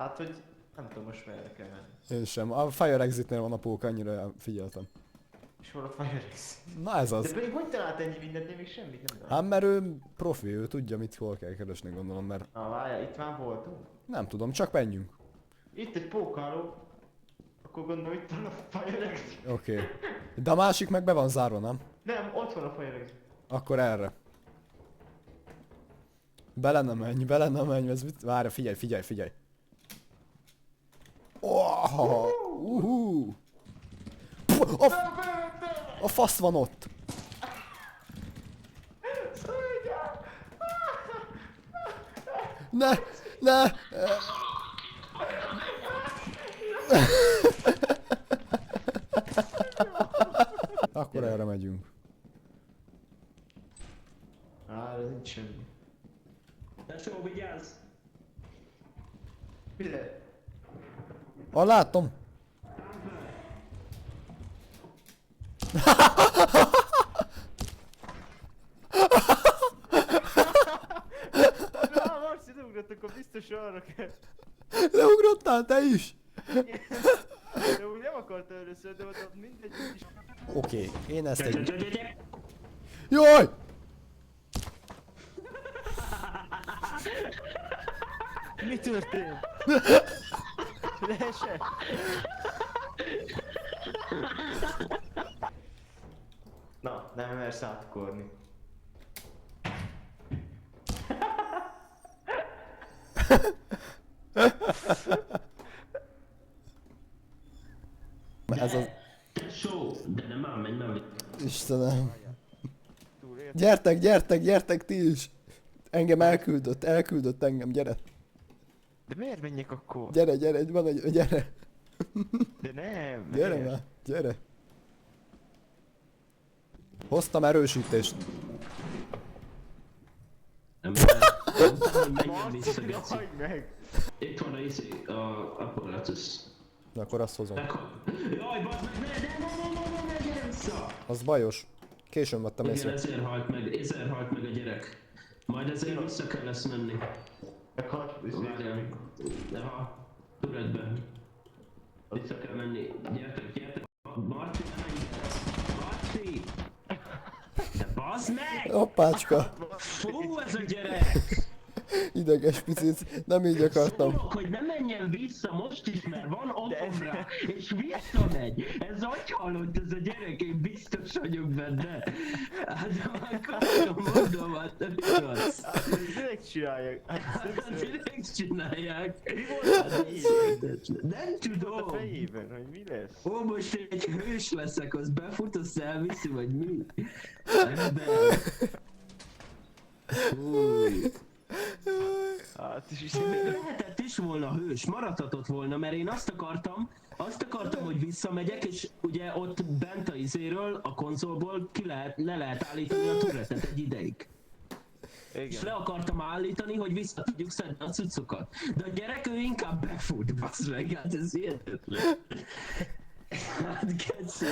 Hát, hogy nem tudom most merre kell menni. Én sem. A Fire Exitnél van a pók, annyira figyeltem. És hol a Firex? Na ez De az. pedig hogy talált ennyi mindent, én még semmit nem tudom. Hát mert ő profi, ő tudja mit hol kell keresni, gondolom, mert Na várjál, itt már voltunk. nem tudom, csak menjünk. Itt egy pókháló. Akkor gondolom itt van a Firex. Oké. De a másik meg be van zárva, nem? Nem, ott van a Firex. Akkor erre. Bele nem menj, ez mit? Várj, figyelj. Oh, a fasz van ott! Ne! Akkor erre megyünk. Ez nincs semmi. Tesó, vigyázz! Mi lehet? Látom! Marci, leugrott, akkor biztos arra kell. Leugrottál te is? De úgy nem akart először, de ott mindegy is. Oké, én ezt egy... Gyere! Jaj! Mi történt? Leesett? Na, nem mersz átkorni. Ez az... Tesó! De nem ám, menj már! Istenem. Túl ért. Gyertek ti is! Engem elküldött engem, gyere! De miért menjek akkor? Gyere, van egy, gyere! De nem, Gyere miért? már, gyere! Hoztam erősítést. Nem mondtam, hogy menjen vissza, Marci, Geci. hagyd meg! Itt van a apparatus. Na akkor azt hozom. Jaj, bazd meg, ne, gyere vissza! Az bajos. Későn vettem Igen, észre. ezért halt meg a gyerek. Majd ezért vissza kell lesz menni. Várjál. Aha, turetbe. Vissza kell menni. Gyertek. Marci, ne menj! Marci! De bazd meg! Hoppácska! Fú, ez a gyerek! Ideges picit, nem így akartam. Szólok, hogy ne menjen vissza most is, mert van okom rá, és visszamegy. Ez hogy hallott ez a gyerek? Én biztos vagyok benne. Hát akkor mondom, hát nem igaz. Direkt csinálják. Direkt csinálják. a fejében? Nem A tudom. fejében, hogy mi lesz? Ó, most egy hős leszek, az befut, azt elviszi, vagy mi? Ember. Fúj. Hát is Lehetett is volna hős, maradhatott volna, mert én azt akartam, hogy visszamegyek, és ugye ott bent a izéről, a konzolból le lehet állítani a turretet egy ideig. És le Igen. akartam állítani, hogy vissza tudjuk szedni a cuccokat. De a gyerek ő inkább befut, bassz meg, hát ez hihetetlen. Hát geci.